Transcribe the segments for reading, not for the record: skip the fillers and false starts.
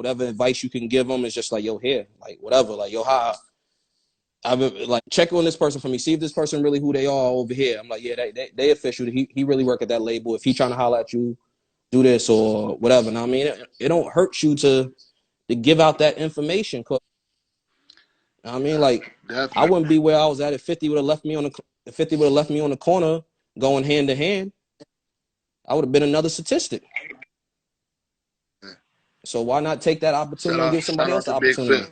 whatever advice you can give them is just like, yo, here, like whatever, like yo, how I've like check on this person for me, see if this person really who they are over here. I'm like, yeah, they official. He really work at that label. If he trying to holler at you, do this or whatever. And I mean, it don't hurt you to give out that information. Cause I mean, like Definitely. I wouldn't be where I was at if 50 would have left me on the corner going hand to hand. I would have been another statistic. So why not take that opportunity and give somebody else the opportunity?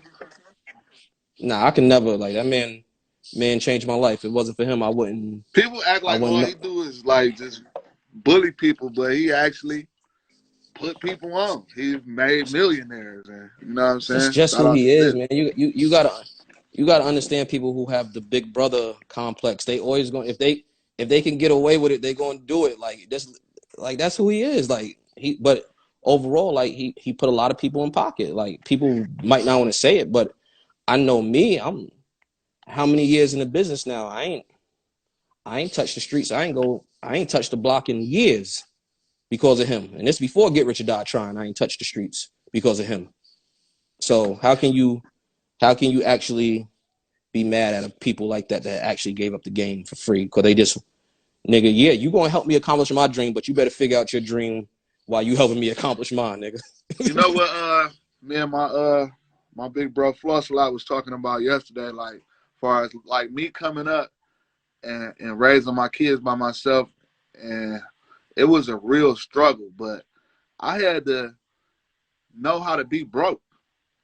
Nah, I can never like that man changed my life. If it wasn't for him, I wouldn't. People act like all he do is like just bully people, but he actually put people on. He made millionaires, and you know what I'm saying? That's just who he is, man. You gotta understand people who have the big brother complex. They always going if they can get away with it, they gonna do it. That's who he is. But overall, like he put a lot of people in pocket. Like people might not want to say it, but I know me. I'm how many years in the business now? I ain't touched the streets. I ain't touched the block in years because of him. And this before Get Rich or Die Trying. I ain't touched the streets because of him. So how can you actually be mad at people like that actually gave up the game for free? Because they just, nigga, yeah, you gonna help me accomplish my dream, but you better figure out your dream while you helping me accomplish mine, nigga. You know what? Me and my big bro Floss a lot was talking about yesterday, like as far as like me coming up and raising my kids by myself, and it was a real struggle, but I had to know how to be broke.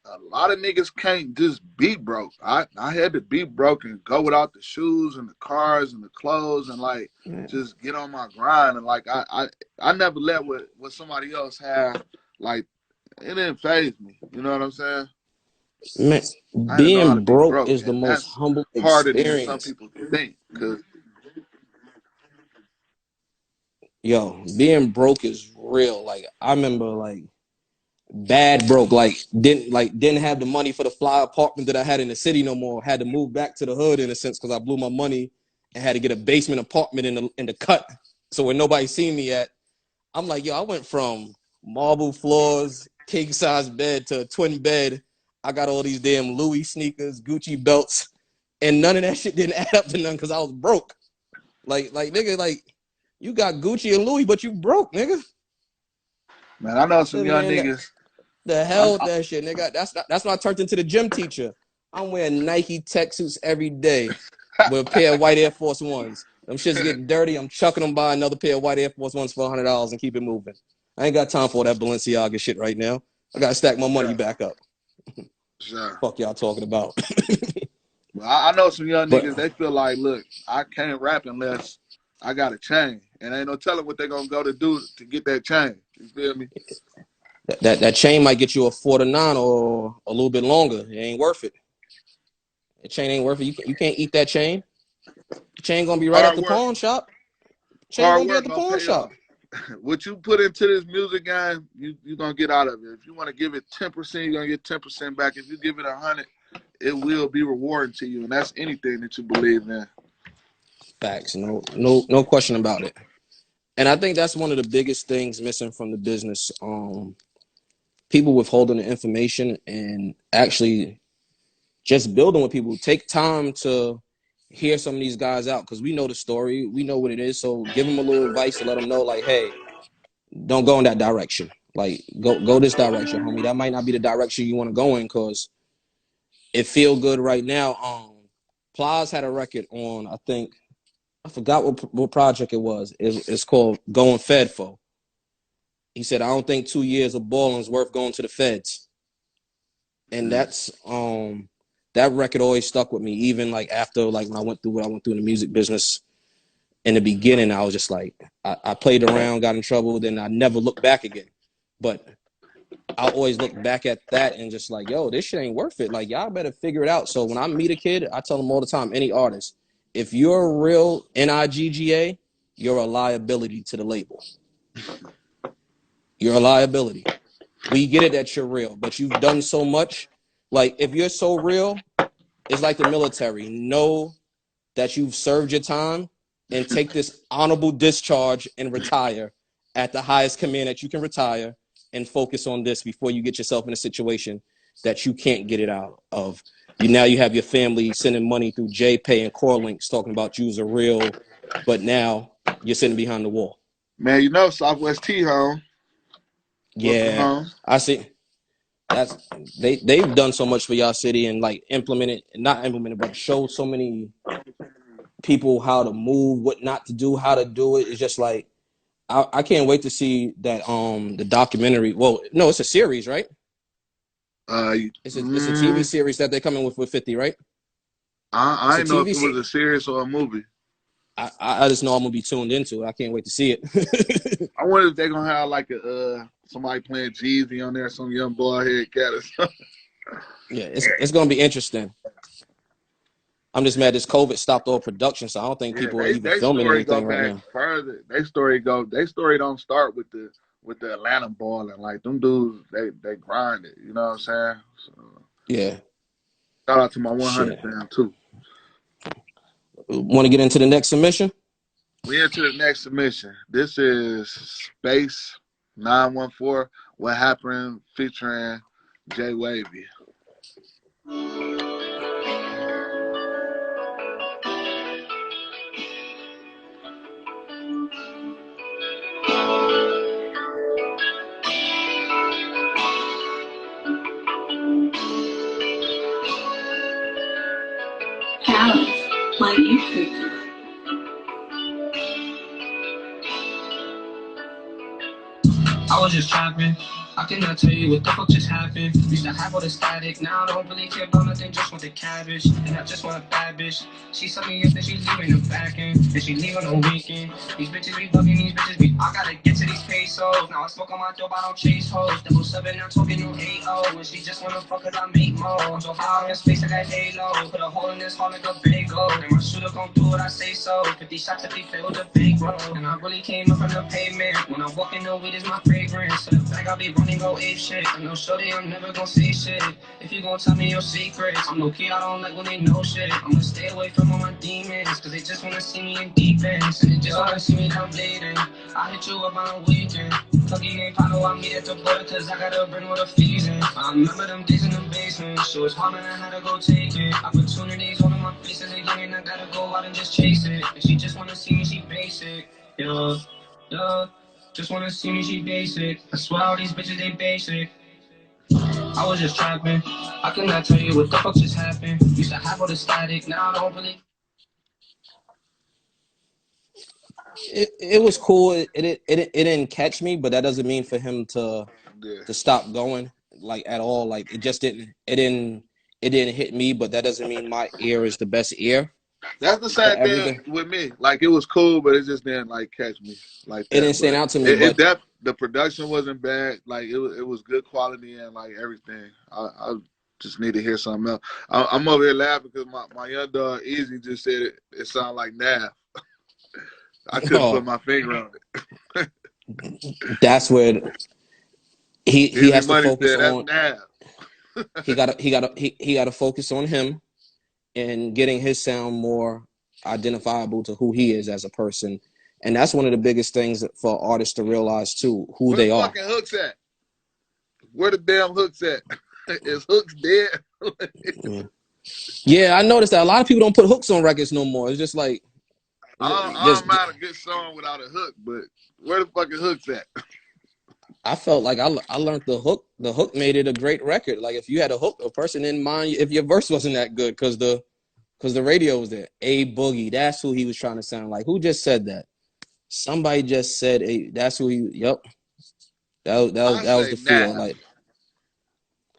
A lot of niggas can't just be broke. I had to be broke and go without the shoes and the cars and the clothes and like just get on my grind, and like I never let what somebody else had, like it didn't faze me. You know what I'm saying? Man, being broke is the most humble harder experience. Than some people think. Cause yo, being broke is real. Like I remember, like bad broke. Like didn't have the money for the fly apartment that I had in the city no more. Had to move back to the hood in a sense because I blew my money and had to get a basement apartment in the cut. So where nobody seen me at, I'm like, yo, I went from marble floors, king size bed to a twin bed. I got all these damn Louis sneakers, Gucci belts, and none of that shit didn't add up to none because I was broke. Like nigga, like you got Gucci and Louis, but you broke, nigga. Man, I know some young niggas. The hell with that shit, nigga. That's when I turned into the gym teacher. I'm wearing Nike tech suits every day with a pair of white Air Force Ones. Them shits getting dirty. I'm chucking them by another pair of white Air Force Ones for $100 and keep it moving. I ain't got time for that Balenciaga shit right now. I gotta stack my money back up. Sure. Fuck y'all talking about. Well, I know some young niggas, they feel like, look, I can't rap unless I got a chain. And ain't no telling what they're going to go to do to get that chain. You feel me? That chain might get you a 4 to 9 or a little bit longer. It ain't worth it. The chain ain't worth it. You can't eat that chain. The chain going to be right at the pawn shop. Chain going to be at the pawn shop. What you put into this music game, you're going to get out of it. If you want to give it 10%, you're going to get 10% back. If you give it 100, it will be rewarding to you. And that's anything that you believe in. Facts. No question about it. And I think that's one of the biggest things missing from the business. People withholding the information and actually just building with people. Take time to hear some of these guys out because we know the story. We know what it is. So give them a little advice to let them know, like, hey, don't go in that direction. Like, go this direction, homie. That might not be the direction you want to go in because it feel good right now. Plies had a record on, I forgot what project it was. It's called Going Fed For. He said, I don't think 2 years of balling is worth going to the feds. And that's that record always stuck with me, even like after like when I went through what I went through in the music business. In the beginning, I was just like, I played around, got in trouble, then I never looked back again. But I always look back at that and just like, yo, this shit ain't worth it. Like, y'all better figure it out. So when I meet a kid, I tell them all the time, any artist, if you're a real NIGGA, you're a liability to the label. You're a liability. We get it that you're real, but you've done so much. Like, if you're so real, it's like the military. Know that you've served your time and take this honorable discharge and retire at the highest command that you can retire and focus on this before you get yourself in a situation that you can't get it out of. Now you have your family sending money through JPay and Corlinks talking about you's a real, but now you're sitting behind the wall. Man, you know Southwest T home. Welcome Yeah, home. I see. That's they've done so much for y'all city and like not implemented, but showed so many people how to move, what not to do, how to do it. It's just like I can't wait to see that the documentary. Well, no, it's a series, right? It's a TV series that they're coming with 50, right? I It's a didn't know if TV it was series. a series or a movie. I just know I'm gonna be tuned into it. I can't wait to see it. I wonder if they're gonna have like a somebody playing Jeezy on there, some young boy head cat or something. Yeah, it's gonna be interesting. I'm just mad this COVID stopped all production, so I don't think Yeah, people are even they filming story go anything right back now. further. They story don't start with the Atlanta balling. Like them dudes, they grind it. You know what I'm saying? So, Yeah, shout out to my 100 shit. fam too. Want to get into the next submission? We into the next submission. This is Space 914. What happened? Featuring Jay Wavy. Alice, like you freaking. I was just trapping. I cannot tell you what the fuck just happened. Used to have all the static, now I don't really care about nothing, just want the cabbage. And I just want a bad bitch. She suck me up, then she leaving the back end. Then she leave on the weekend. These bitches be bugging, these bitches be. I gotta get to these pesos. Now I smoke on my dope, I don't chase hoes. Double 7, I'm talking no 8-0. When she just wanna fuck, cause I make more. I'm so high in space, I got halo. Put a hole in this heart like a bagel. And my shooter gon' do what I say so. 50 shots if he failed the bankroll. And I really came up from the pavement. When I walk in, the weed is my fragrance. So the bag, I'll be running, go ape shit. I know shorty, I'm never gon' say shit. If you gon' tell me your secrets, I'm low key, I don't like when they know shit. I'm gonna stay away from all my demons, cause they just wanna see me in defense. And they just wanna see me down bleeding. I hit you up on a weekend. Lucky ain't follow, I meet at the border, cause I gotta bring what the fees in. I remember them days in the basement, so it's hard and I had to go take it. Opportunities all in my face as a young and I gotta go out and just chase it. And she just wanna see me, she basic. Yeah. Just wanna see me, she basic. I swear all these bitches, they basic. I was just trapping. I cannot tell you what the fuck just happened. Used to have all the static, now I don't really. It was cool. It didn't catch me, but that doesn't mean for him to stop going like at all. Like it just didn't hit me, but that doesn't mean my ear is the best ear. That's the same thing with me. Like it was cool, but it just didn't like catch me like that. It didn't stand out to me. But the production wasn't bad. Like it was good quality and like everything. I just need to hear something else. I'm over here laughing because my young dog Easy just said it sounded like Nav. I couldn't put my finger on it. That's where he has to focus on. Nav. he gotta focus on him and getting his sound more identifiable to who he is as a person. And that's one of the biggest things for artists to realize too, who they are. Where the fucking hooks at? Where the damn hooks at? Is hooks dead? Yeah, I noticed that a lot of people don't put hooks on records no more. It's just like I don't mind a good song without a hook, but where the fucking hooks at? I felt like I learned the hook. The hook made it a great record. Like if you had a hook, a person in mind, if your verse wasn't that good, because the radio was there. A Boogie, that's who he was trying to sound like. Who just said that? Somebody just said, that's who he. Yep, that was the feel. Like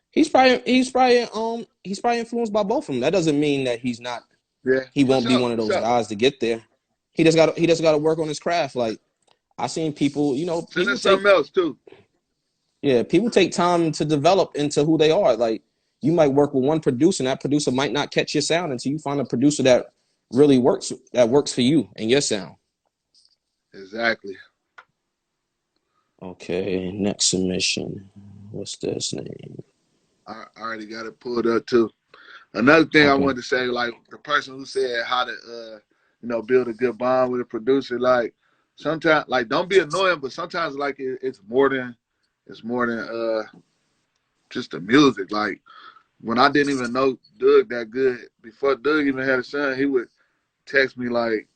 he's probably influenced by both of them. That doesn't mean that he's not. Yeah, he won't be one of those guys to get there. He just got to work on his craft. Like I seen people, people something else too. Yeah, people take time to develop into who they are. Like you might work with one producer, and that producer might not catch your sound until you find a producer that really works for you and your sound. Exactly. Okay, next submission. What's this name? I already got it pulled up too. Another thing I wanted to say, like the person who said how to, build a good bond with a producer, like sometimes, like don't be annoying, but sometimes like it's more than It's more than just the music. Like when I didn't even know Doug that good, before Doug even had a son, he would text me like,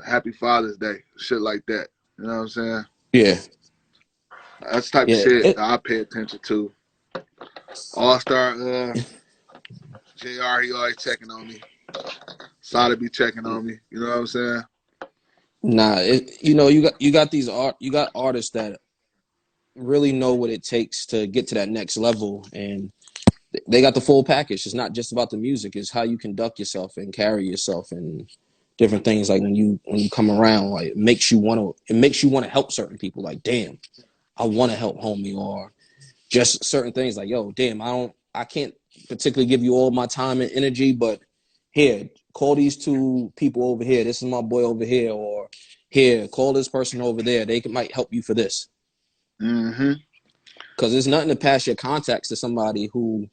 Happy Father's Day, shit like that. You know what I'm saying? Yeah. That's the type of Yeah. shit that I pay attention to. All Star JR, he always checking on me. Sada be checking on me. You know what I'm saying? Nah, you got artists that really know what it takes to get to that next level, and they got the full package. It's not just about the music; it's how you conduct yourself and carry yourself, and different things. Like when you come around, like it makes you want to help certain people. Like, damn, I want to help homie, or just certain things. Like, yo, damn, I can't particularly give you all my time and energy, but here, call these two people over here. This is my boy over here, or here, call this person over there. Might help you for this. Mm-hmm. Because there's nothing to pass your contacts to somebody who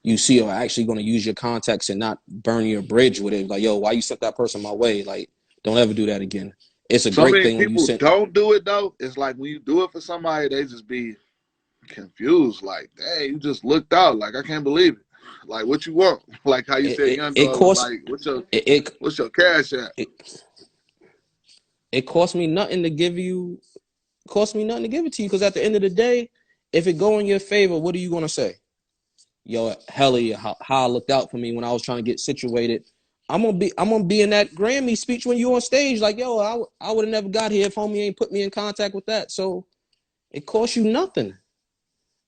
you see are actually going to use your contacts and not burn your bridge with it. Like, yo, why you sent that person my way? Like, don't ever do that again. It's a So great many thing when you people sent. don't do it though. It's like when you do it for somebody, they just be confused. Like, dang, you just looked out. Like, I can't believe it. Like, what you want? Like how you said, Young It Dog was costs like, it what's your cash at? it costs me nothing to give you. Costs me nothing to give it to you because at the end of the day, if it go in your favor, what are you gonna say? Yo, Helly, how I looked out for me when I was trying to get situated. I'm gonna be in that Grammy speech when you on stage. Like, yo, I would have never got here if homie ain't put me in contact with that. So it costs you nothing.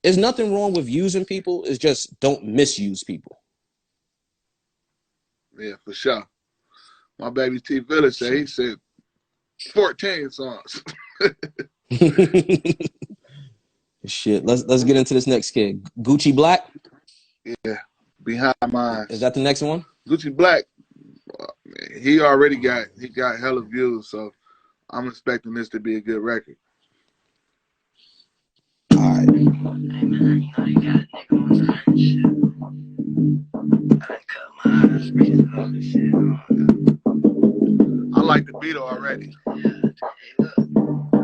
There's nothing wrong with using people. It's just don't misuse people. Yeah, for sure. My baby T Village said he said 14 songs. Shit, let's get into this next kid. Gucci Black. Yeah, Behind Is Mines. that the next one? Gucci Black, he already got hella views, so I'm expecting this to be a good record. All right. Hey man, you know you got a nigga on some shit. I done cut my eyes, breathing all this shit. I like the beat already. Yeah. Hey, look.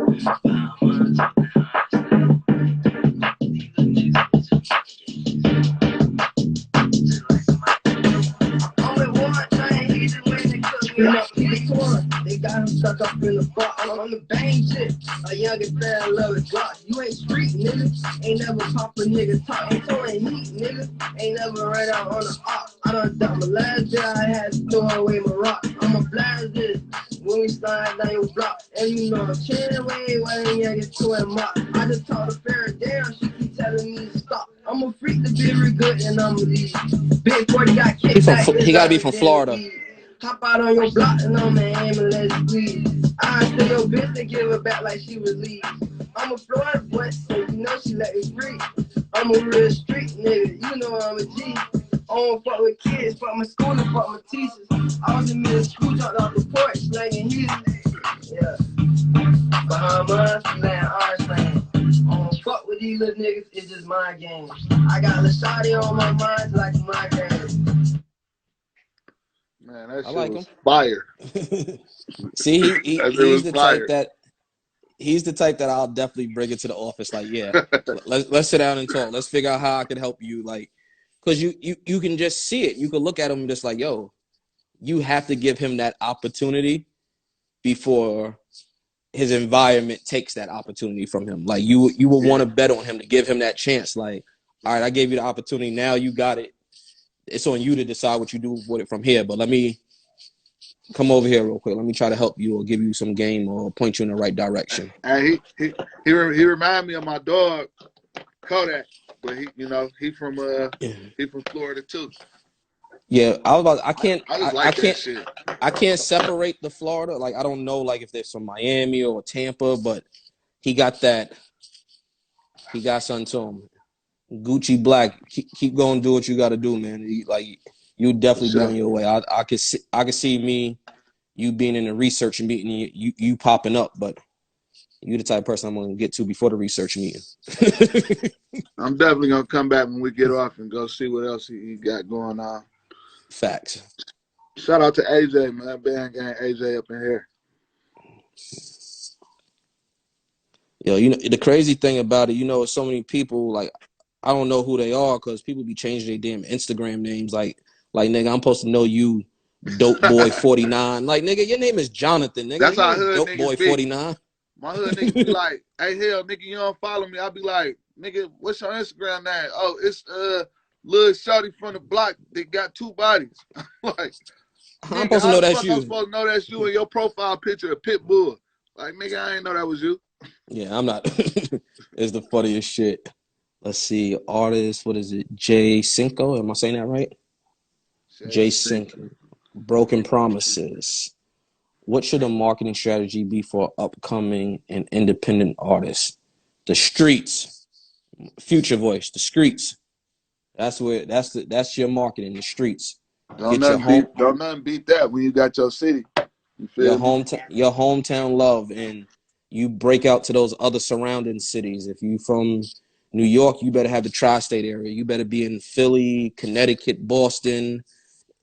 Behind mine, talking hard. These little chicks with just like somebody. Only one thing, he just went and cooked me up. He was torn. They got him stuck up in the box. I'm on the bang shit. A younger fan love his block. You ain't street, nigga. Ain't never pop a nigga talk. Ain't so ain't neat, nigga. Ain't never right out on the op. I done dumped my last day. I had to throw away my rock. I'ma blast this when we slide down your block. And you know I'm chilling away while you get to him mock. I just told the fair down. She keep telling me to stop. I'm a freak to be real good and I'm a leave. Big 40 got kicked back. He gotta be from Florida. Hop out on your block and I'm an aim and let's please. I steal your bitch and give her back like she was leave. I'm a Florida boy, so you know she let me free. I'm a real street nigga, you know I'm a G. I don't fuck with kids, fuck my school and fuck my teachers. I was in middle school, jumped off the porch, slanging heat. Yeah. Behind mine, slaying our slang. I don't fuck with these little niggas, it's just my game. I got Lashadi on my mind like my game. Man, that I shit like was him. fire. See, That shit he's was the fire. type that I'll definitely bring it to the office. Like, yeah, let's sit down and talk. Let's figure out how I can help you. Like, because you can just see it. You can look at him and just like, yo, you have to give him that opportunity before his environment takes that opportunity from him. Like you will want to bet on him to give him that chance. Like, all right, I gave you the opportunity. Now you got it. It's on you to decide what you do with it from here. But let me come over here real quick. Let me try to help you or give you some game or point you in the right direction. And he reminded me of my dog Kodak, but he from Florida too. Yeah, I just like that shit. I can't separate the Florida. Like I don't know like if they're from Miami or Tampa, but he got something to him. Gucci Black, keep going, do what you got to do, man. You definitely be on your way. I could see me, you being in the research meeting, you popping up, but you the type of person I'm gonna get to before the research meeting. I'm definitely gonna come back when we get off and go see what else he got going on. Facts. Shout out to AJ, man. Band gang AJ up in here. Yo, you know the crazy thing about it, so many people like I don't know who they are because people be changing their damn Instagram names. Like nigga, I'm supposed to know you, Dope Boy 49. Like nigga, your name is Jonathan. Nigga, That's you how ain't hood Dope niggas Boy be. 49. My hood niggas be like, hey, hell, nigga, you don't follow me. I be like, nigga, what's your Instagram name? Oh, it's Lil Shorty from the block that got two bodies. Like, I'm nigga, supposed to how know the that's fuck I'm you. supposed to know that's you in your profile picture of Pitbull? Like, nigga, I ain't know that was you. Yeah, I'm not. It's the funniest shit. Let's see, artist. What is it? J Cinco. Am I saying that right? Jay J Sink. Cinco. Broken Promises. What should a marketing strategy be for upcoming and independent artists? The streets, future voice, the streets. That's your marketing, the streets. Get Don't nothing beat that when you got your city. You feel me? your hometown love, and you break out to those other surrounding cities. If you from New York, you better have the tri-state area. You better be in Philly, Connecticut, Boston,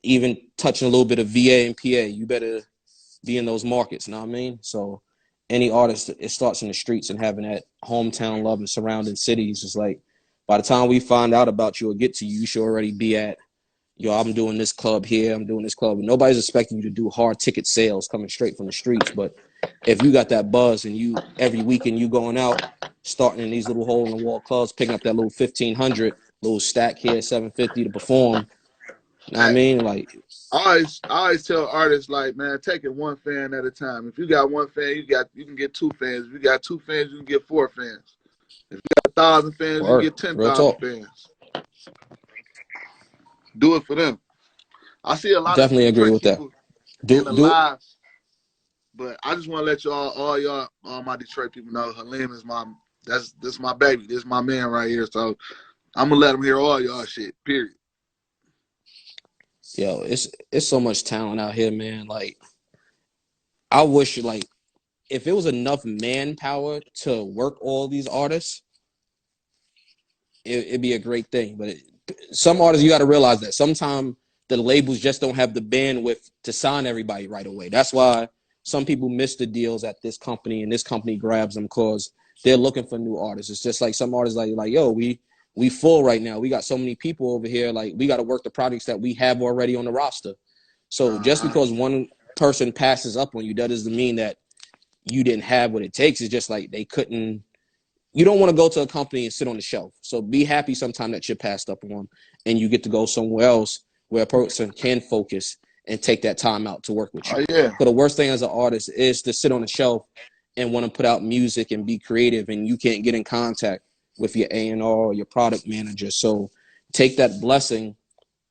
even touching a little bit of VA and PA. You better be in those markets, you know what I mean? So any artist, it starts in the streets and having that hometown love and surrounding cities. It's like by the time we find out about you or get to you, you should already be at, yo, I'm doing this club here, I'm doing this club. Nobody's expecting you to do hard ticket sales coming straight from the streets. But if you got that buzz and you every weekend you going out, starting in these little hole in the wall clubs, picking up that little 1,500, little stack here, 750 to perform, you know what I Hey, mean? Like, I always tell artists like, man, take it one fan at a time. If you got one fan, you can get two fans. If you got two fans, you can get four fans. If you got 1,000 fans, you can word, get real 10,000 talk. fans. Do it for them. I see a lot of Definitely agree Detroit with that. people in the Do it. live, but I just want to let all my Detroit people know, Halim is this my baby, this my man right here. So I'm gonna let him hear all y'all shit. Period. Yo, it's so much talent out here, man. Like I wish like if it was enough manpower to work all these artists, it'd be a great thing. But some artists, you got to realize that sometimes the labels just don't have the bandwidth to sign everybody right away. That's why some people miss the deals at this company, and this company grabs them because they're looking for new artists. It's just like some artists like yo, we full right now. We got so many people over here. Like we got to work the projects that we have already on the roster. So just Uh-huh. because one person passes up on you, that doesn't mean that you didn't have what it takes. It's just like they couldn't. You don't want to go to a company and sit on the shelf. So be happy sometime that you're passed up on and you get to go somewhere else where a person can focus and take that time out to work with you. Oh yeah, So the worst thing as an artist is to sit on the shelf and want to put out music and be creative and you can't get in contact with your A&R or your product manager. So take that blessing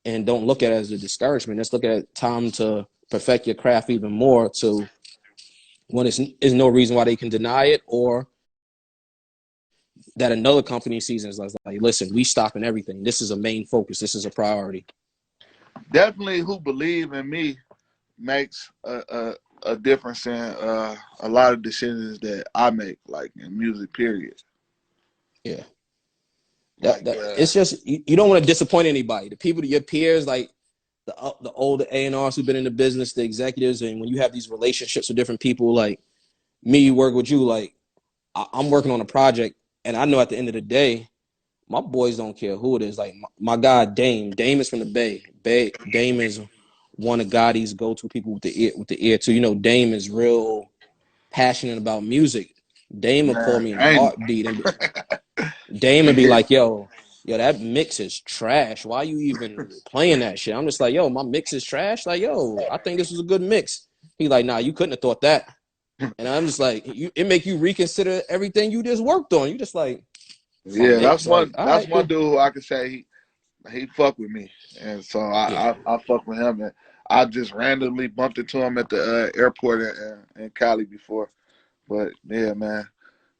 and don't look at it as a discouragement. Let's look at it time to perfect your craft even more to when is no reason why they can deny it or that another company sees as like, listen, we stopping everything. This is a main focus. This is a priority. definitely. Who believe in me makes a difference in a lot of decisions that I make, like in music. Period. Yeah. That Like that it's just you don't want to disappoint anybody. The people, your peers, like the older A&Rs who've been in the business, the executives, and when you have these relationships with different people, like me, work with you, like I'm working on a project, and I know at the end of the day, my boys don't care who it is. Like my guy Dame is from the Bay. Dame is one of Gotti's go-to people with the ear too. Dame is real passionate about music. Dame will call man, me in a ain't heartbeat, and Dame would be like, yo, that mix is trash. Why you even playing that shit? I'm just like, yo, my mix is trash. Like, yo, I think this was a good mix. He like, nah, you couldn't have thought that. And I'm just like, it make you reconsider everything you just worked on. You just like, my yeah, mix, like, all that's right, one cool. dude who I could say he fuck with me, and so Yeah, I fuck with him, and I just randomly bumped into him at the airport in Cali before. But yeah, man,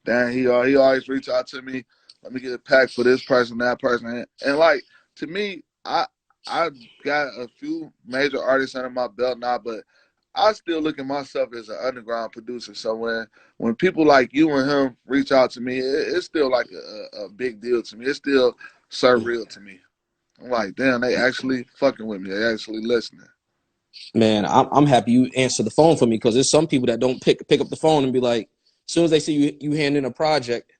Dan, he always reach out to me. Let me get a pack for this person, that person, and like to me, I got a few major artists under my belt now, but I still look at myself as an underground producer. So when people like you and him reach out to me, it's still like a big deal to me. It's still surreal to me. I'm like, damn, they actually fucking with me. They actually listening. man, I'm happy you answered the phone for me because there's some people that don't pick up the phone and be like, As soon as they see you hand in a project,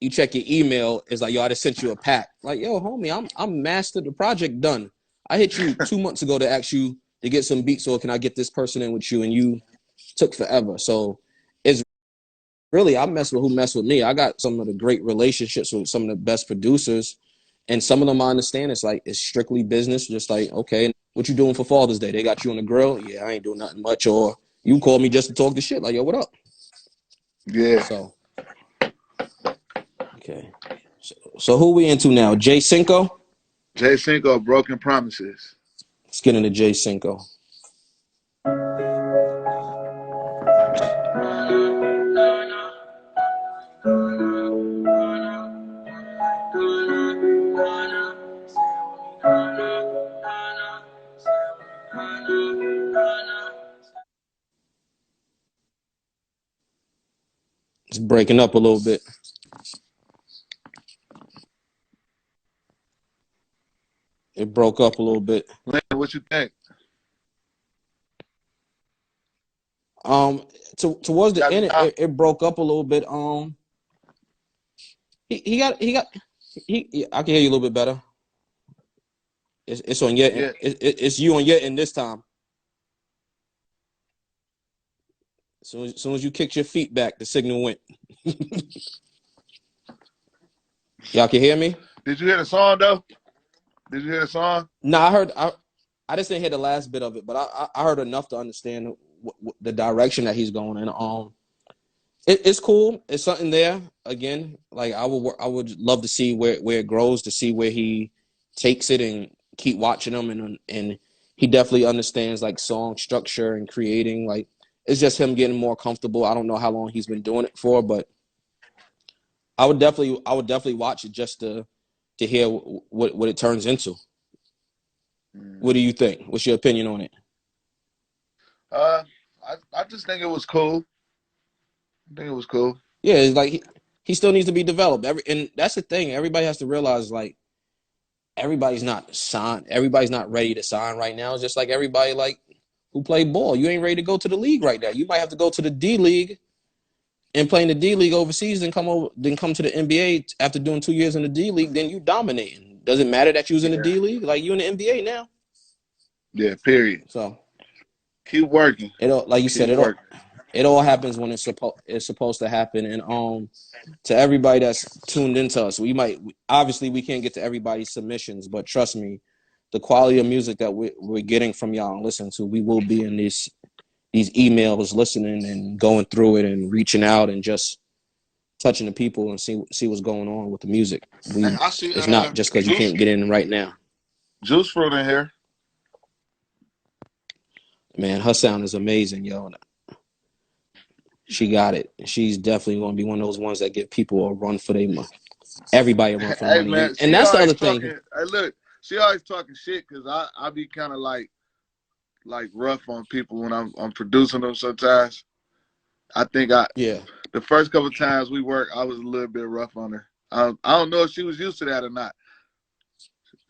you check your email. It's like, yo, I just sent you a pack. Like, yo, homie, I'm mastered the project done. I hit you 2 months ago to ask you to get some beats, or can I get this person in with you? And you took forever. So it's really, I mess with who mess with me. I got some of the great relationships with some of the best producers, and some of them I understand it's like it's strictly business. Just like, okay, what you doing for Father's Day? They got you on the grill? Yeah, I ain't doing nothing much. Or you call me just to talk the shit. Like, yo, what up? Yeah. So okay. So who we into now? J Cinco? J Cinco, Broken Promises. Let's get into J Cinco. It's breaking up a little bit. It broke up a little bit. Lynn, what you think? Towards the Got me end, now? it broke up a little bit. I can hear you a little bit better. It's on your Yeah. it's you on your end this time. Soon as you kicked your feet back, the signal went. Y'all can hear me? Did you hear the song though? Did you hear the song? No, I just didn't hear the last bit of it, but I heard enough to understand the direction that he's going in. It's cool. It's something there. Again, like I would love to see where it grows, to see where he takes it, and keep watching him. And he definitely understands like song structure and creating. Like it's just him getting more comfortable. I don't know how long he's been doing it for, but I would definitely watch it just to hear what it turns into. What do you think? What's your opinion on it? I just think it was cool. I think it was cool. Yeah, it's like he still needs to be developed. And that's the thing. Everybody has to realize like everybody's not signed. Everybody's not ready to sign right now. It's just like everybody like who play ball. You ain't ready to go to the league right now. You might have to go to the D League and play in the D League overseas, then come to the NBA after doing 2 years in the D League. Then you dominating. Does it matter that you was in the Yeah. D League? Like you in the NBA now. Yeah. Period. So Keep working. it all, like you said, Keep working. it all happens when it's supposed to happen. And to everybody that's tuned into us, obviously we can't get to everybody's submissions, but trust me, the quality of music that we're getting from y'all and listening to, we will be in these emails, listening and going through it and reaching out and just touching the people and see what's going on with the music. I see. It's not just because you can't get in right now. Juice Fruit in here. Man, her sound is amazing, yo. She got it. She's definitely going to be one of those ones that give people a run for their money. Everybody a run for Hey money. man, And that's the other thing. Hey, look, she always talking shit because I be kind of like rough on people when I'm producing them sometimes. I think the first couple of times we worked, I was a little bit rough on her. I don't know if she was used to that or not.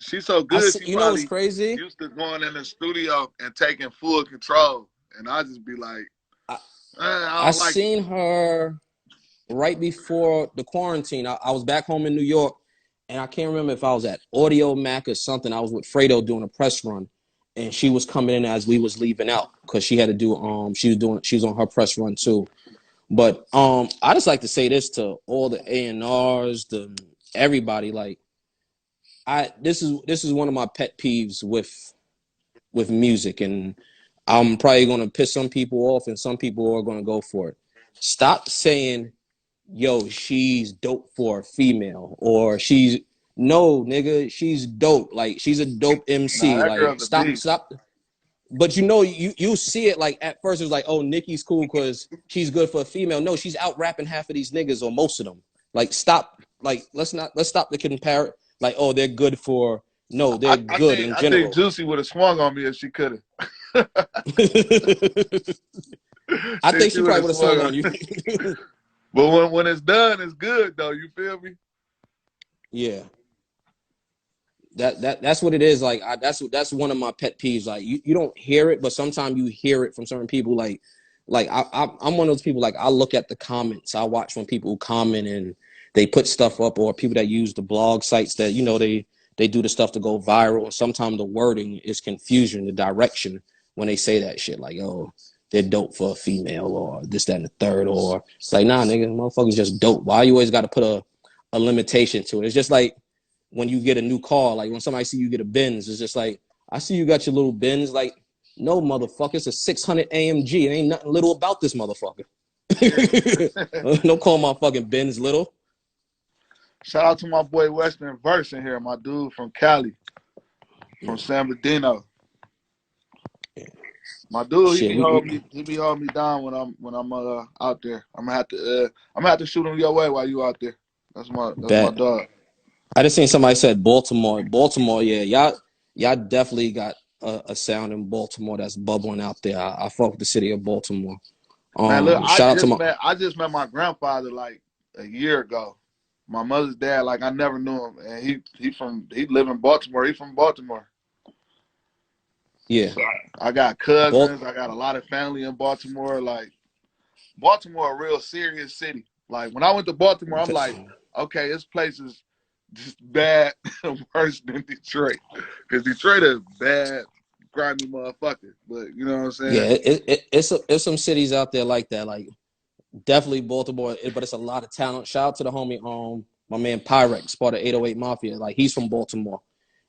She's so good. She what's crazy? Used to going in the studio and taking full control, and I just be like, I seen her right before the quarantine. I was back home in New York, and I can't remember if I was at Audio Mac or something. I was with Fredo doing a press run, and she was coming in as we was leaving out because she had to do she was on her press run too. But I just like to say this to all the A&Rs, everybody. Like this is one of my pet peeves with music, and I'm probably gonna piss some people off, and some people are gonna go for it. Stop saying, "Yo, she's dope for a female," or no, nigga, she's dope. Like she's a dope MC. nah, that Like girl's a beast. stop. But you see it like at first it was like, oh, Nikki's cool because she's good for a female. No, she's out rapping half of these niggas or most of them. Like stop. Like let's stop the compare. Like oh, they're good for. No, they're good in general. I think Juicy would have swung on me if she could have. I think she probably would have swung on you. But when it's done, it's good though. You feel me? Yeah. That's what it is. Like that's one of my pet peeves. Like you don't hear it, but sometimes you hear it from certain people. Like like I'm one of those people, like I look at the comments. I watch when people comment and they put stuff up, or people that use the blog sites that, you know, they do the stuff to go viral. And sometimes the wording is confusion, the direction when they say that shit, like, oh, they're dope for a female or this, that, and the third. Or it's like, nah, nigga, motherfucker's just dope. Why you always got to put a limitation to it? It's just like when you get a new car, like when somebody see you get a Benz, it's just like, I see you got your little Benz. Like, no, motherfucker, it's a 600 AMG. It ain't nothing little about this motherfucker. Don't call my fucking Benz little. Shout out to my boy Western Verse in here, my dude from Cali, from San Bernardino. My dude, Shit, he be holding me down when I'm out there. I'm gonna have to shoot him your way while you out there. That's my dog. I just seen somebody said Baltimore. Baltimore, yeah, y'all definitely got a sound in Baltimore that's bubbling out there. I fuck with the city of Baltimore. Man, look, Shout out to I just met my grandfather like a year ago. My mother's dad, like I never knew him, and he live in Baltimore. He's from Baltimore. Yeah. So I got cousins. I got a lot of family in Baltimore. Like Baltimore, a real serious city. Like when I went to Baltimore, I'm like, okay, this place is just bad, worse than Detroit, because Detroit is bad, grimy motherfucker. But you know what I'm saying? Yeah, it's some cities out there like that. Like definitely Baltimore, but it's a lot of talent. Shout out to the homie, my man Pyrex, part of 808 Mafia. Like he's from Baltimore,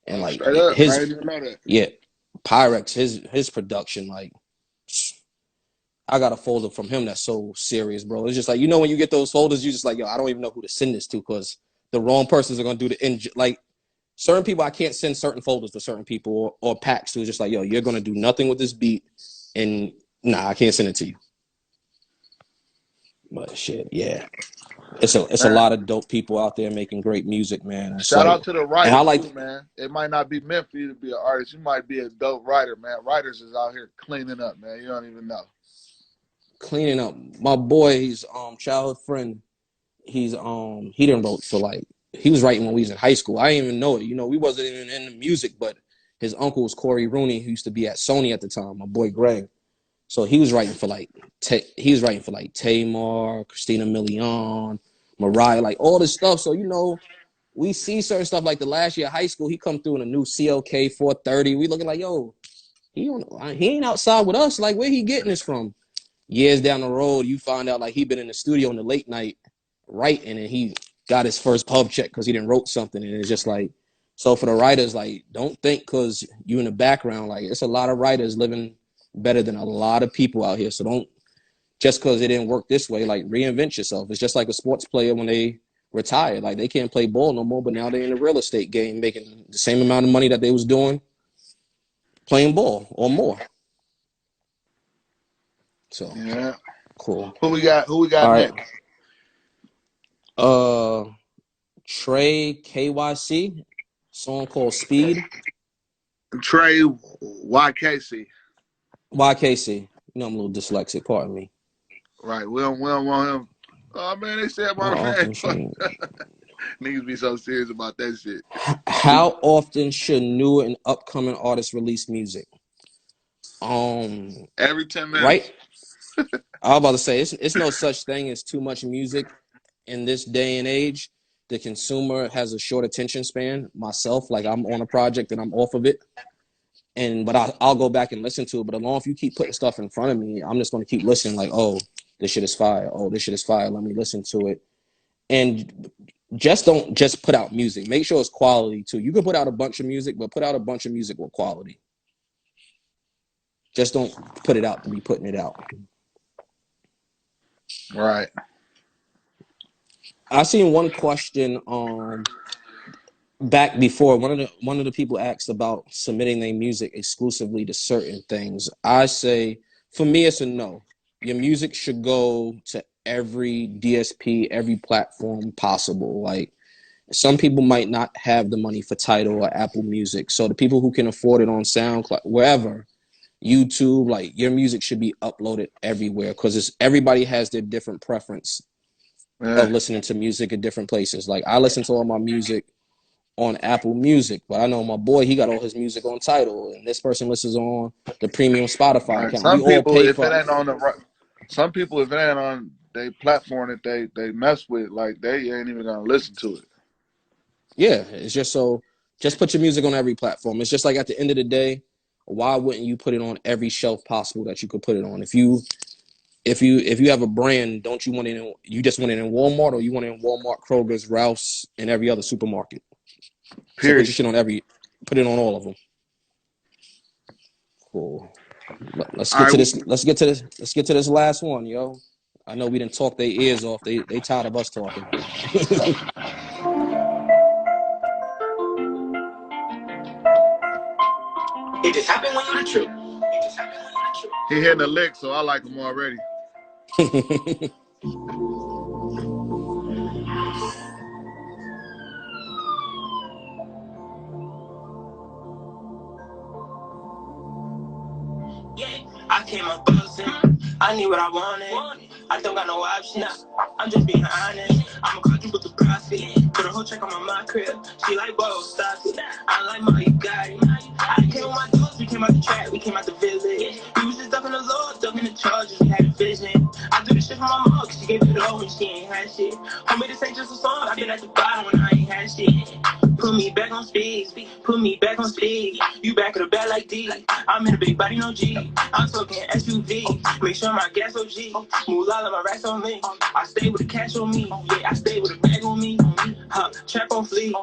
and like straight up, I his didn't even know that. yeah, Pyrex, his production, like I got a folder from him that's so serious, bro. It's just like, you know, when you get those folders, you just like, yo, I don't even know who to send this to, because the wrong persons are gonna do like certain people. I can't send certain folders to certain people or packs to. It's just like, yo, you're gonna do nothing with this beat, and nah, I can't send it to you. But shit, yeah. It's a lot of dope people out there making great music, man. Shout out to the writers like, too, man. It might not be meant for you to be an artist. You might be a dope writer, man. Writers is out here cleaning up, man. You don't even know. Cleaning up. My boy, he's childhood friend. He's he didn't wrote for like, he was writing when we was in high school. I didn't even know it. You know, we wasn't even in the music, but his uncle was Corey Rooney, who used to be at Sony at the time. My boy Greg. So he was writing for like Tamar, Christina Milian, Mariah, like all this stuff. So, you know, we see certain stuff like the last year of high school, he come through in a new CLK 430. We looking like, yo, he ain't outside with us. Like, where he getting this from? Years down the road, you find out like he been in the studio in the late night writing, and he got his first pub check because he didn't wrote something. And it's just like, so for the writers, like, don't think because you in the background, like, it's a lot of writers living better than a lot of people out here. So don't, just because it didn't work this way, like, reinvent yourself. It's just like a sports player when they retire. Like, they can't play ball no more, but now they're in the real estate game making the same amount of money that they was doing playing ball or more. So yeah, cool. Who we got All next? Right. Trey KYC, song called Speed. Trey YKC. YKC. You know I'm a little dyslexic, pardon me. Right. We don't want him. Oh man, they said my name. Niggas be so serious about that shit. How often should new and upcoming artists release music? Every 10 minutes. Right? I was about to say, it's no such thing as too much music in this day and age. The consumer has a short attention span. Myself, like, I'm on a project and I'm off of it, but I'll go back and listen to it. But as long as you keep putting stuff in front of me, I'm just going to keep listening. Like, oh, this shit is fire. Oh, this shit is fire. Let me listen to it. And just don't just put out music. Make sure it's quality too. You can put out a bunch of music, but put out a bunch of music with quality. Just don't put it out to be putting it out. Right. I seen one question back before. One of the people asked about submitting their music exclusively to certain things. I say, for me, it's a no. Your music should go to every DSP, every platform possible. Like, some people might not have the money for Tidal or Apple Music. So the people who can afford it on SoundCloud, wherever, YouTube, like, your music should be uploaded everywhere, because everybody has their different preference of listening to music at different places. Like, I listen to all my music on Apple Music, but I know my boy, he got all his music on Tidal, and this person listens on the premium Spotify account. Some We all people, pay if for it ain't on the some people, if it ain't on they platform that they mess with, like they ain't even gonna listen to it. Yeah, it's just so just put your music on every platform. It's just like at the end of the day, why wouldn't you put it on every shelf possible that you could put it on? If you have a brand, don't you want it in you just want it in Walmart, or you want it in Walmart, Kroger's, Ralph's, and every other supermarket? So put your Period. shit on put it on all of them. Cool. Let's All get to right. this. Let's get to this last one, yo. I know we didn't talk their ears off. They tired of us talking. It just happened when you're the truth. It just happened when you're the truth. He hitting the lick, so I like him already. Yeah, I came up buzzing. I knew what I wanted. I don't got no options. I'm just being honest. I'm a quadruple the profit. Put a whole check on my crib. She like, whoa, stop it. I like my you got it. I came with my dudes. We came out the track. We came out the village. We was just ducking the Lord, ducking the charges. We had a vision. I do this shit for my mom, cause she gave it all when she ain't had shit. Homie, this ain't just a song. I've been at the bottom when I ain't had shit. Put me back on speed. Put me back on speed. You back of the bed like D. I'm in a big body, no G. I'm talking SUV. Make sure my gas OG. Move all of my racks on me. I stay with the cash on me. Yeah, I stay with a bag on me. Trap on fleek.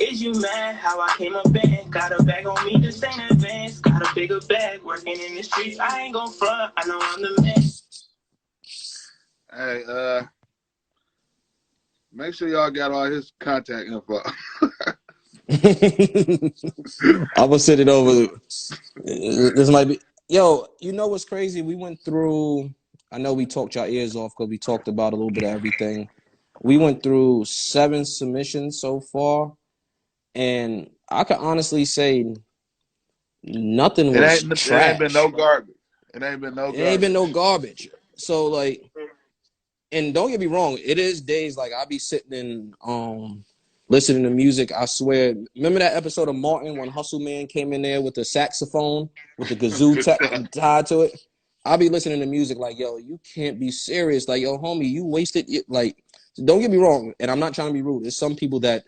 Is you mad how I came up in? Got a bag on me, this ain't advanced. Got a bigger bag working in the streets. I ain't gon' front. I know I'm the man. Hey, make sure y'all got all his contact info. I'm gonna send it over. This might be. Yo, you know what's crazy? We went through. I know we talked your ears off because we talked about a little bit of everything. We went through 7 submissions so far, and I can honestly say nothing was It ain't been trash. no garbage. It ain't been no It ain't been garbage. no garbage. So like, and don't get me wrong, it is days like I be sitting in listening to music. I swear, remember that episode of Martin when Hustle Man came in there with the saxophone with the kazoo tied to it? I'll be listening to music like, yo, you can't be serious. Like, yo, homie, you wasted it. Like, don't get me wrong, and I'm not trying to be rude. There's some people that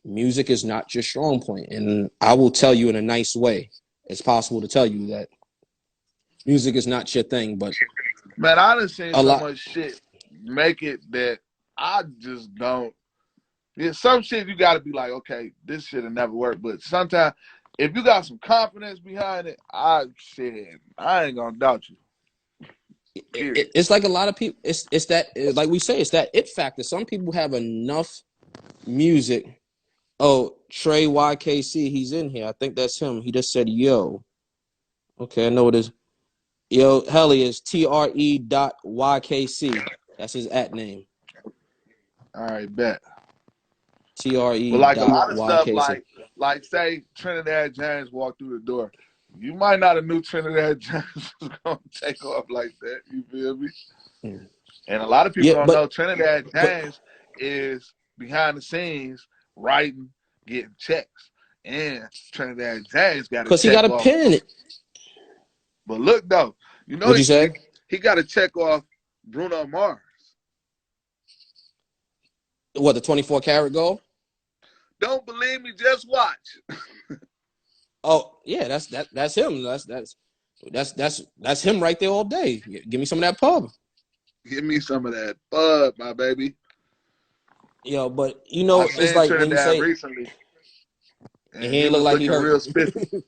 music is not your strong point, and I will tell you in a nice way. It's possible to tell you that music is not your thing, but Man, I done seen a so lot. much shit make it that I just don't. Yeah, some shit you got to be like, okay, this shit will never work. But sometimes, if you got some confidence behind it, I ain't gonna doubt you. Period. It's like a lot of people. It's that like we say, it's that it factor. Some people have enough music. Oh, Trey YKC, he's in here. I think that's him. He just said yo. Okay, I know it is. Yo, Helly is TRE.YKC. That's his at name. All right, bet. But TRE like a dot lot of stuff, YKC. like say Trinidad James walked through the door, you might not have knew Trinidad James was gonna take off like that. You feel me? And a lot of people Yeah, don't know Trinidad but James is behind the scenes writing, getting checks, and Trinidad James got a because he got check a off. pen in it. But look though, you know What'd you say? he got a check off Bruno Mars. What, the 24 karat gold? Don't believe me? Just watch. Oh yeah, that's him. That's him right there all day. Give me some of that pub. Give me some of that bud, my baby. Yo, but you I know, it's seen like when you Trinidad say, recently, and and he he ain't look was like he looking hurt. real spiffy.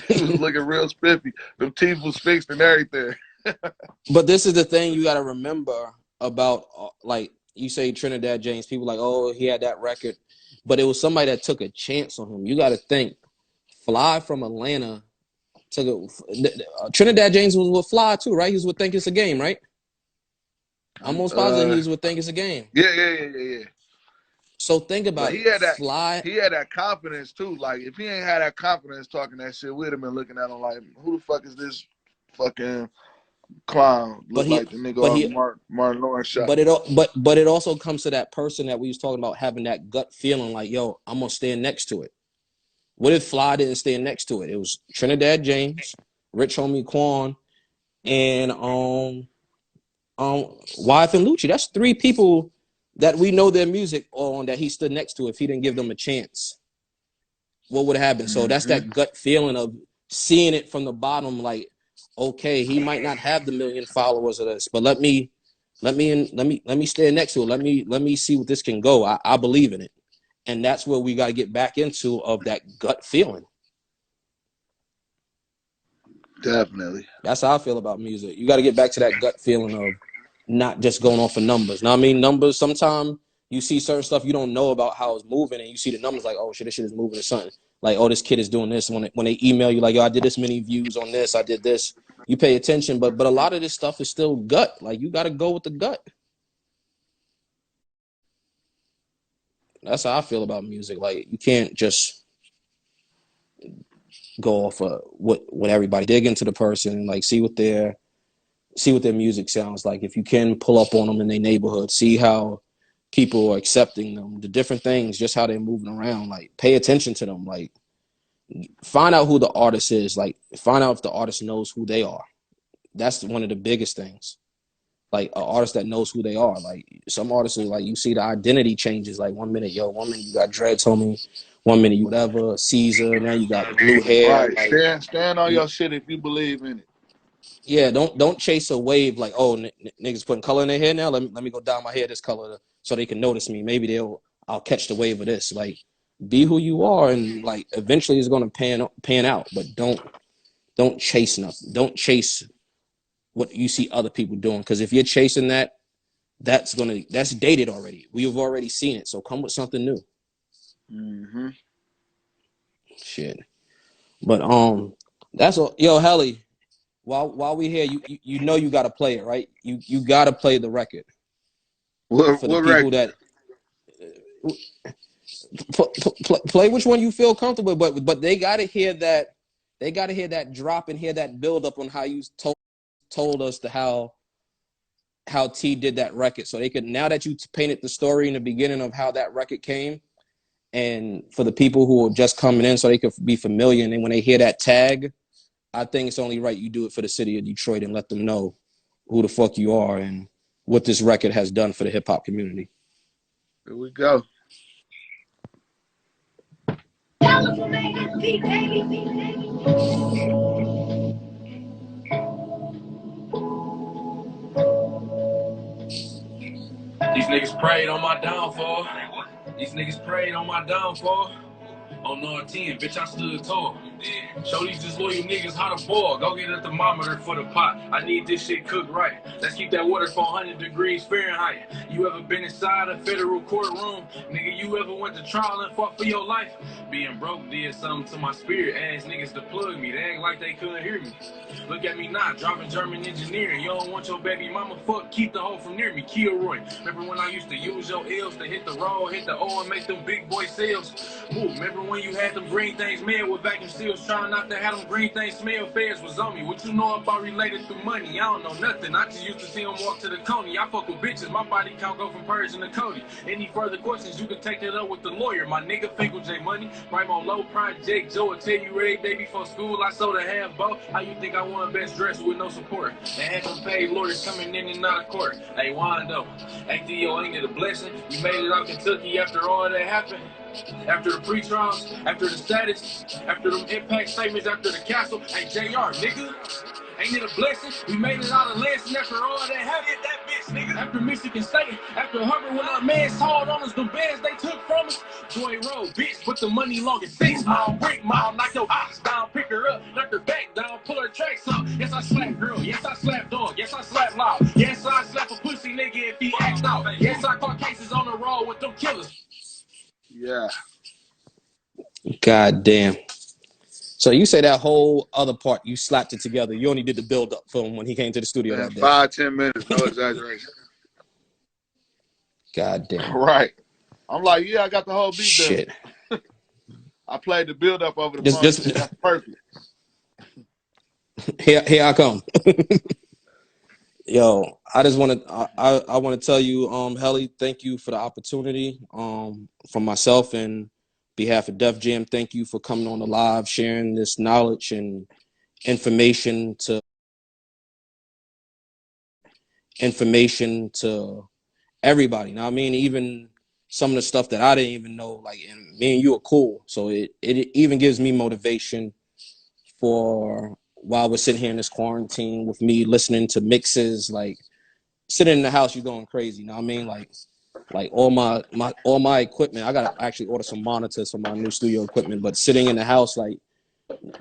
He was looking real spiffy. The teeth was fixed and everything. But this is the thing you got to remember about, like you say, Trinidad James. People like, oh, he had that record, but it was somebody that took a chance on him. You got to think, Fly from Atlanta took Trinidad James was with Fly too, right? He was with Think It's a Game, right? I'm most positive he was with Think It's a Game. Yeah. So think But about it, Fly. he had that confidence too. Like if he ain't had that confidence talking that shit, we'd have been looking at him like, who the fuck is this fucking clown? But Look he, like the nigga but off he, Martin Lawrence shot. but it also comes to that person that we was talking about having that gut feeling like, yo, I'm gonna stand next to it. What if Fly didn't stand next to it? It was Trinidad James, Rich Homie Quan, and Wyeth and Lucci. That's 3 people that we know their music on that he stood next to if he didn't give them a chance. What would happen? So that's that gut feeling of seeing it from the bottom, like, okay, he might not have the 1 million followers of this, but let me stand next to it. Let me see what this can go. I believe in it. And that's where we got to get back into, of that gut feeling. Definitely. That's how I feel about music. You got to get back to that gut feeling of not just going off of numbers. Now, I mean, numbers, sometimes you see certain stuff you don't know about how it's moving, and you see the numbers like, oh shit, this shit is moving or something. Like, oh, this kid is doing this. When they email you like, yo, I did this many views on this, I did this. You pay attention, but a lot of this stuff is still gut. Like, you got to go with the gut. That's how I feel about music. Like, you can't just go off of what everybody dig into the person, like see what their music sounds like. If you can pull up on them in their neighborhood, see how people are accepting them, the different things, just how they're moving around. Like, pay attention to them. Like, find out who the artist is. Like, find out if the artist knows who they are. That's one of the biggest things. Like, an artist that knows who they are. Like, some artists are like, you see the identity changes. Like, 1 minute you got dreads, homie. 1 minute you whatever, Caesar. Now you got blue hair. Right. Like, stand on your shit if you believe in it. Yeah, don't chase a wave like, oh, niggas putting color in their hair now. Let me go dye my hair this color so they can notice me. Maybe I'll catch the wave of this. Like, be who you are, and like eventually it's gonna pan out. But don't chase nothing. Don't chase what you see other people doing, because if you're chasing that, that's dated already. We've already seen it. So come with something new. Shit. But that's all. Yo, Helly. While we here, you know you gotta play it, right? You gotta play the record What for the people record? that play which one you feel comfortable. But they gotta hear that. They gotta hear that drop and hear that build up on how you told us how T did that record. So they could, now that you painted the story in the beginning of how that record came, and for the people who are just coming in, so they could be familiar. And then when they hear that tag, I think it's only right you do it for the city of Detroit and let them know who the fuck you are and what this record has done for the hip hop community. Here we go. These niggas prayed on my downfall. These niggas prayed on my downfall. On R10, bitch, I stood tall. Show these disloyal niggas how to boil. Go get a thermometer for the pot. I need this shit cooked right. Let's keep that water 400 degrees Fahrenheit. You ever been inside a federal courtroom? Nigga, you ever went to trial and fought for your life? Being broke did something to my spirit. Ask niggas to plug me. They act like they couldn't hear me. Look at me now, dropping German engineering. You don't want your baby mama fuck, keep the hoe from near me. Kilroy. Remember when I used to use your L's to hit the roll, hit the O, and make them big boy sales? Ooh, remember when you had them green things mailed with vacuum seals, trying not to have them green things smell? Feds was on me. What you know about related to money? I don't know nothing. I just used to see them walk to the Coney. I fuck with bitches. My body count go from Persian to Cody. Any further questions, you can take that up with the lawyer. My nigga Finkel J Money. Right on low project. Joe will tell you every day before school I sold a half bow. How you think I won best dressed with no support? And had some paid lawyers coming in and out of court. Hey, Wando. Hey, Theo, ain't it a blessing? You made it out Kentucky after all that happened. After the pre-trials, after the status, after them impact statements, after the castle. Hey, JR, nigga, ain't it a blessing? We made it out of Lansing after all that happened. That bitch, nigga. After Michigan State, after Hubbard, when our man told on us, the bands they took from us. Joy Road, bitch, put the money long as 6 mile, brick mile, knock your ox down, pick her up, knock her back down, pull her tracks up. Yes, I slap girl. Yes, I slap dog. Yes, I slap loud. Yes, I slap a pussy nigga if he acts out. Yes, I caught cases on the road with them killers. Yeah. God damn. So you say that whole other part, you slapped it together. You only did the build up for him when he came to the studio Man, that day. 5-10 minutes, no exaggeration. God damn. Right. I'm like, yeah, I got the whole beat Shit. there. I played the build up over the phone. That's perfect. Here I come. Yo, I just want to I want to tell you, Helly, thank you for the opportunity. From myself and behalf of Def Jam, thank you for coming on the live, sharing this knowledge and information information to everybody. Now, I mean, even some of the stuff that I didn't even know, like, and me and you are cool. So it even gives me motivation for while we're sitting here in this quarantine with me listening to mixes, like sitting in the house, you're going crazy. You know what I mean? Like all my equipment, I gotta actually order some monitors for my new studio equipment, but sitting in the house, like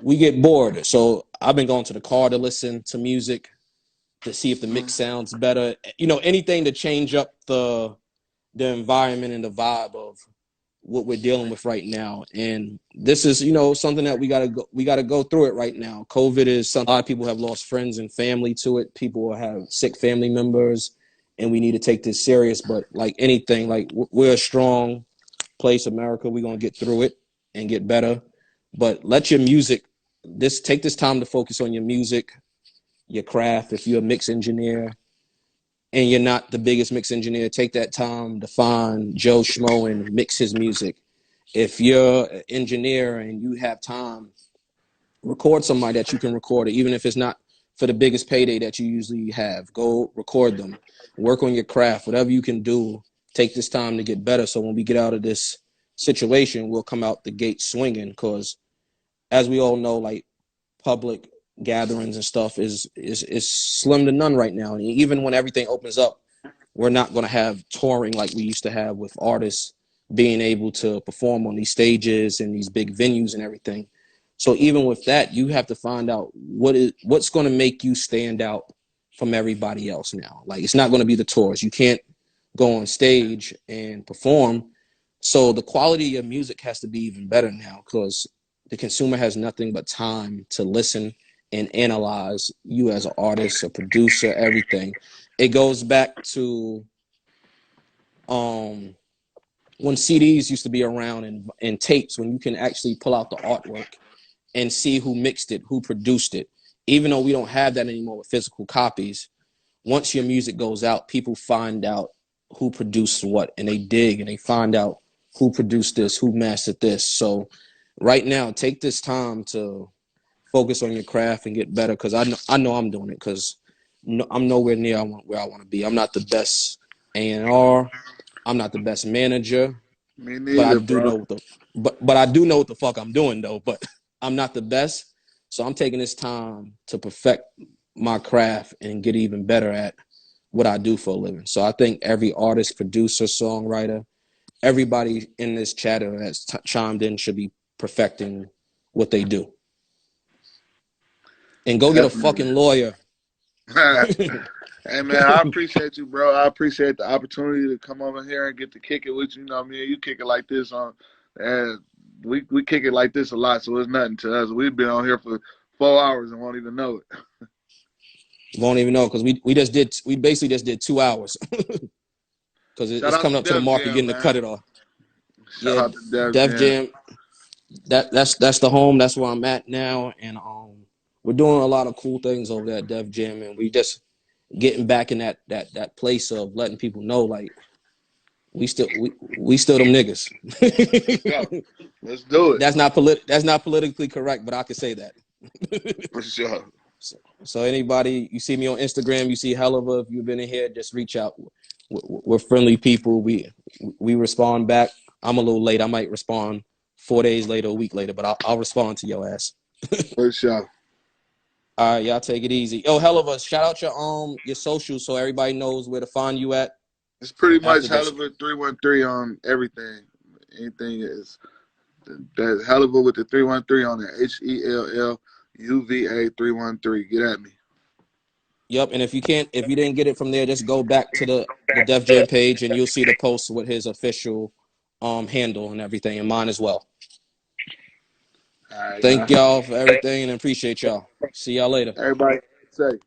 we get bored. So I've been going to the car to listen to music to see if the mix sounds better. You know, anything to change up the environment and the vibe of what we're dealing with right now. And this is, you know, something that we gotta go through it right now. COVID is something, a lot of people have lost friends and family to it. People have sick family members, and we need to take this serious. But like anything, like we're a strong place, America. We're gonna get through it and get better. But let your music take this time to focus on your music, your craft. If you're a mix engineer and you're not the biggest mix engineer, take that time to find Joe Schmo and mix his music. If you're an engineer and you have time, record somebody that you can record it, even if it's not for the biggest payday that you usually have. Go record them. Work on your craft. Whatever you can do, take this time to get better. So when we get out of this situation, we'll come out the gate swinging. Because as we all know, like public gatherings and stuff is slim to none right now. And even when everything opens up, we're not going to have touring like we used to have with artists being able to perform on these stages and these big venues and everything. So even with that, you have to find out what's going to make you stand out from everybody else now. Like, it's not going to be the tours. You can't go on stage and perform. So the quality of your music has to be even better now, because the consumer has nothing but time to listen and analyze you as an artist, a producer, everything. It goes back to when CDs used to be around and tapes, when you can actually pull out the artwork and see who mixed it, who produced it. Even though we don't have that anymore with physical copies, once your music goes out, people find out who produced what, and they dig and they find out who produced this, who mastered this. So right now, take this time to focus on your craft and get better, because I know I'm doing it, because I'm nowhere near where I want to be. I'm not the best A&R. I'm not the best manager. Me But I neither, do bro. know but I do know what the fuck I'm doing though. But I'm not the best, so I'm taking this time to perfect my craft and get even better at what I do for a living. So I think every artist, producer, songwriter, everybody in this chatter that's chimed in should be perfecting what they do. And go get a Definitely. fucking lawyer. Hey man, I appreciate you, bro. I appreciate the opportunity to come over here and get to kick it with you. You know, me and you kick it like this on, and we kick it like this a lot, so it's nothing to us. We've been on here for 4 hours and won't even know it. Won't even know, because we basically just did 2 hours. Because Shout it's out to coming up to the Def market, Jam, getting to cut man. it off. Shout Yeah, out to Def Def Jam. Jam. That's the home. That's where I'm at now, and we're doing a lot of cool things over there at Def Jam, and we just getting back in that place of letting people know, like, we still them niggas. Let's go. Let's do it. That's not politically correct, but I could say that. For sure. So anybody, you see me on Instagram, you see Helliver, if you've been in here, just reach out. We're friendly people. We respond back. I'm a little late. I might respond 4 days later, a week later, but I'll respond to your ass. For sure. All right, y'all take it easy. Yo, Helliver, shout out your socials so everybody knows where to find you at It's pretty much after hell this. of a 313 on everything. Anything is that hell of a with the 313 on it. HELLUVA 313. Get at me. Yep, and if you didn't get it from there, just go back to the Def Jam page and you'll see the post with his official handle and everything, and mine as well. All right, Thank y'all. y'all for everything and appreciate y'all. See y'all later. Everybody safe.